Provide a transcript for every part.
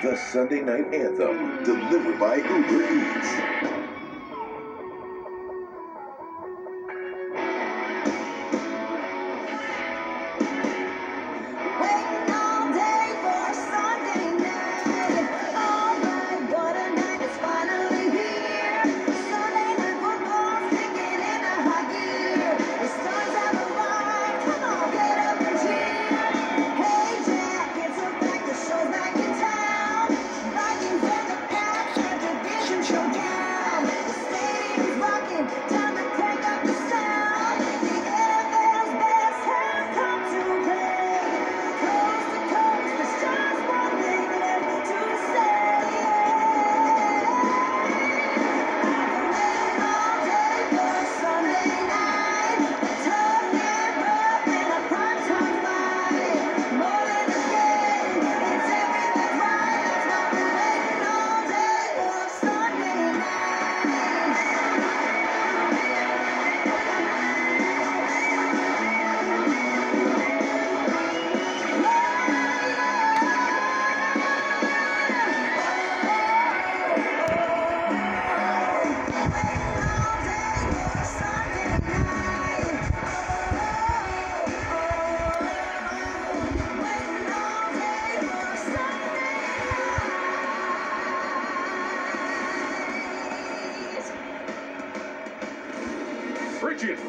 the Sunday night anthem, delivered by Uber Eats.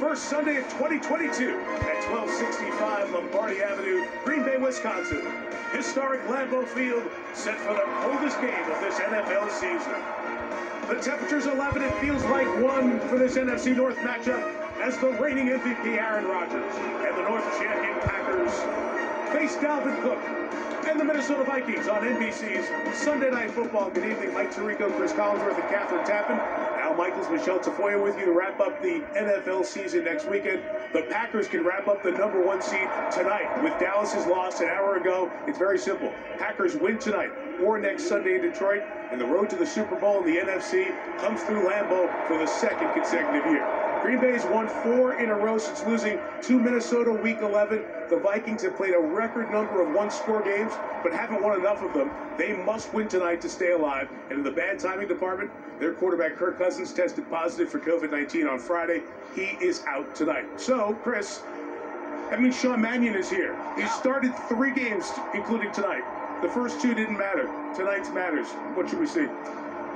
First Sunday of 2022 at 1265 Lombardi Avenue, Green Bay, Wisconsin. Historic Lambeau Field set for the coldest game of this NFL season. The temperature's 11, it feels like 1 for this NFC North matchup as the reigning MVP Aaron Rodgers and the North champion Packers face DALVIN Cook and the Minnesota Vikings on NBC's Sunday Night Football. Good evening, Mike Tirico, Chris Collinsworth, and Catherine Tappan. Al Michaels, Michelle Tafoya with you to wrap up the NFL season next weekend. The Packers can wrap up the #1 seed tonight with Dallas's loss an hour ago. It's very simple. Packers win tonight or next Sunday in Detroit, and the road to the Super Bowl in the NFC comes through Lambeau for the second consecutive year. Green Bay's won 4 in a row since losing to Minnesota Week 11. The Vikings have played a record number of one-score games, but haven't won enough of them. They must win tonight to stay alive. And in the bad timing department, their quarterback Kirk Cousins tested positive for COVID-19 on Friday. He is out tonight. So, Chris, that means Sean Mannion is here. He started 3 games, including tonight. The first 2 didn't matter. Tonight's matters. What should we see?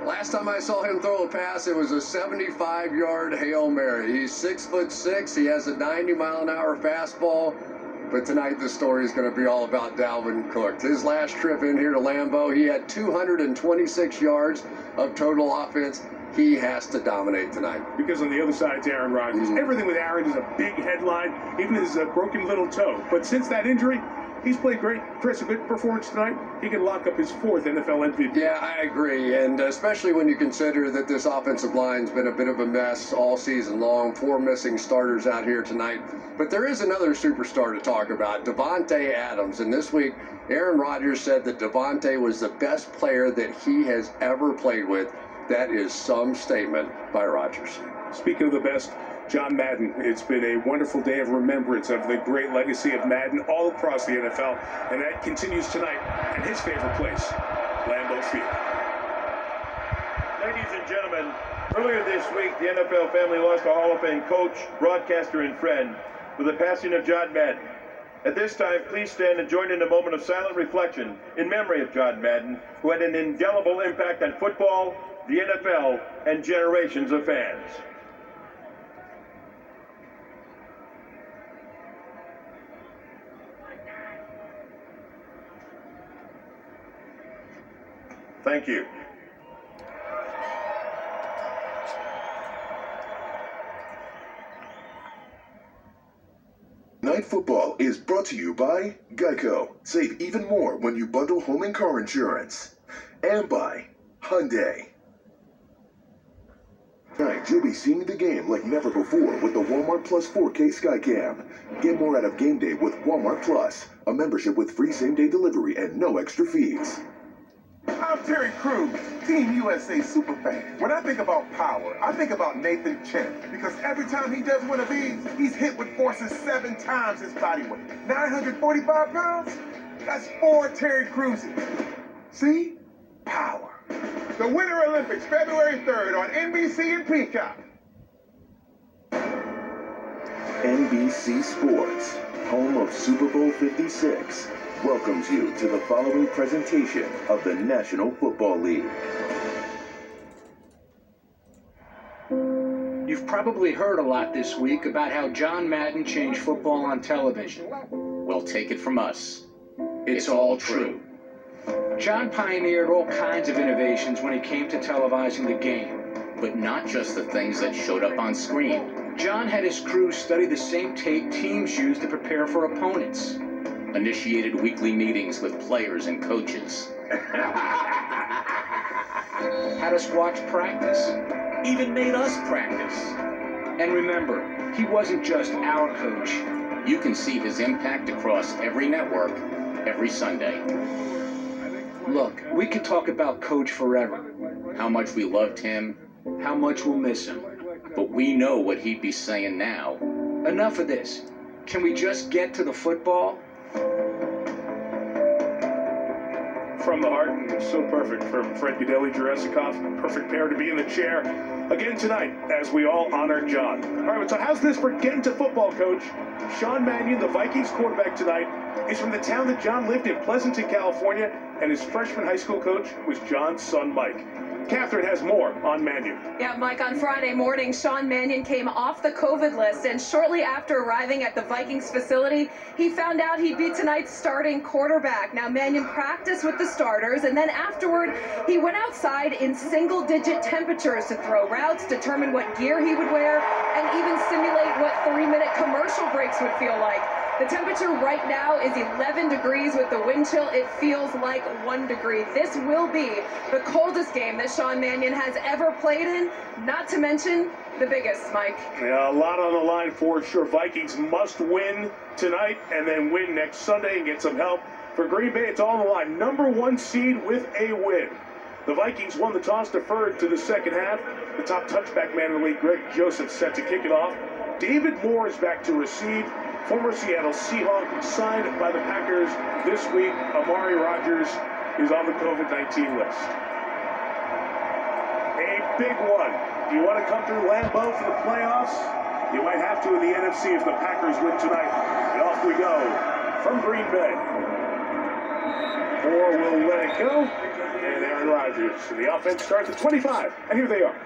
Last time I saw him throw a pass, it was a 75-yard Hail Mary. He's 6'6". He has a 90-mile-an-hour fastball. But tonight the story is going to be all about DALVIN Cook. His last trip in here to Lambeau, he had 226 yards of total offense. He has to dominate tonight. Because on the other side, it's Aaron Rodgers. Everything with Aaron is a big headline, even his broken little toe. But since that injury, he's played great. Chris, a good performance tonight. He can lock up his 4th NFL MVP. Yeah, I agree. And especially when you consider that this offensive line's been a bit of a mess all season long. 4 missing starters out here tonight. But there is another superstar to talk about, Davante Adams. And this week, Aaron Rodgers said that Davante was the best player that he has ever played with. That is some statement by Rodgers. Speaking of the best, John Madden. It's been a wonderful day of remembrance of the great legacy of Madden all across the NFL, and that continues tonight at his favorite place, Lambeau Field. Ladies and gentlemen, earlier this week, the NFL family lost a Hall of Fame coach, broadcaster, and friend with the passing of John Madden. At this time, please stand and join in a moment of silent reflection in memory of John Madden, who had an indelible impact on football, the NFL, and generations of fans. Thank you. Night Football is brought to you by Geico. Save even more when you bundle home and car insurance. And by Hyundai. Tonight, you'll be seeing the game like never before with the Walmart Plus 4K Skycam. Get more out of game day with Walmart Plus, a membership with free same-day delivery and no extra fees. I'm Terry Crews, Team USA superfan. When I think about power, I think about Nathan Chen, because every time he does one of these, he's hit with forces 7 times his body weight. 945 pounds? That's 4 Terry Crewses. See? power. The Winter Olympics, February 3rd on NBC and Peacock. NBC Sports, home of Super Bowl 56, welcomes you to the following presentation of the National Football League. You've probably heard a lot this week about how John Madden changed football on television. Well, take it from us. It's all true. John pioneered all kinds of innovations when it came to televising the game. But not just the things that showed up on screen. John had his crew study the same tape teams use to prepare for opponents. Initiated weekly meetings with players and coaches. Had us watch practice. Even made us practice. And remember, he wasn't just our coach. You can see his impact across every network, every Sunday. Look, we could talk about Coach forever. How much we loved him. How much we'll miss him. But we know what he'd be saying now. Enough of this. Can we just get to the football? From the heart, and so perfect from Fred Gudeli-Juresikov. Perfect pair to be in the chair again tonight as we all honor John. All right, so how's this for getting to football, Coach? Sean Mannion, the Vikings quarterback tonight, is from the town that John lived in, Pleasanton, California, and his freshman high school coach was John's son, Mike. Catherine has more on Mannion. Yeah, Mike, on Friday morning, Sean Mannion came off the COVID list, and shortly after arriving at the Vikings facility, he found out he'd be tonight's starting quarterback. Now, Mannion practiced with the starters, and then afterward, he went outside in single-digit temperatures to throw routes, determine what gear he would wear, and even simulate what 3-minute commercial breaks would feel like. The temperature right now is 11 degrees with the wind chill. It feels like 1 degree. This will be the coldest game that Sean Mannion has ever played in, not to mention the biggest, Mike. Yeah, a lot on the line for sure. Vikings must win tonight and then win next Sunday and get some help. For Green Bay, it's all on the line. Number 1 seed with a win. The Vikings won the toss, deferred to the second half. The top touchback man in the league, Greg Joseph, set to kick it off. David Moore is back to receive. Former Seattle Seahawk signed by the Packers this week. Amari Rodgers is on the COVID-19 list. A big one. Do you want to come through Lambeau for the playoffs? You might have to in the NFC if the Packers win tonight. And off we go from Green Bay. Moore will let it go. And Aaron Rodgers. And the offense starts at 25. And here they are.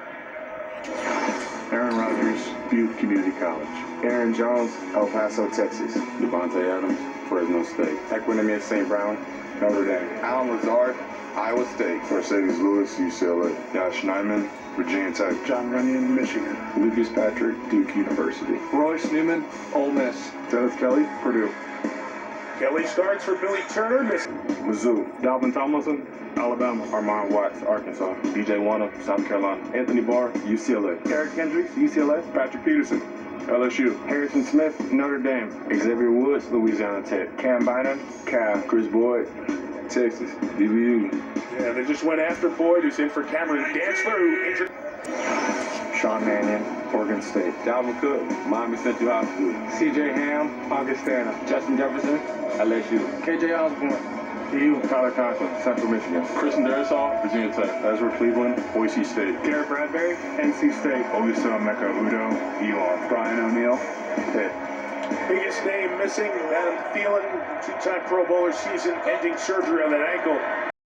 Aaron Rodgers, Butte Community College. Aaron Jones, El Paso, Texas. Devontae Adams, Fresno State. Equinemius St. Brown, Notre Dame. Alan Lazard, Iowa State. Mercedes Lewis, UCLA. Josh Nyman, Virginia Tech. John Runyon, Michigan. Lucas Patrick, Duke University. Royce Newman, Ole Miss. Dennis Kelly, Purdue. Kelly starts for Billy Turner. Mizzou. Dalvin Tomlinson, Alabama. Armand Watts, Arkansas. DJ Warner, South Carolina. Anthony Barr, UCLA. Eric Hendricks, UCLA. Patrick Peterson, LSU. Harrison Smith, Notre Dame. Xavier Woods, Louisiana Tech. Cam Bynum, Cal. Chris Boyd, Texas. DBU. Yeah, they just went after Boyd, who's in for Cameron Dantzler, who injured. Sean Mannion, Oregon State. Dalvin Cook, Miami Central High School. CJ Ham, Augustana. Justin Jefferson, LSU. KJ Osborne, EU. Tyler Conklin, Central Michigan. Christian Derisaw, Virginia Tech. Ezra Cleveland, Boise State. Garrett Bradbury, NC State. Olisa Mecca Udo, Elon. Brian O'Neill, Pitt. Biggest name missing, Adam Thielen, 2-time Pro Bowler, season-ending surgery on that ankle.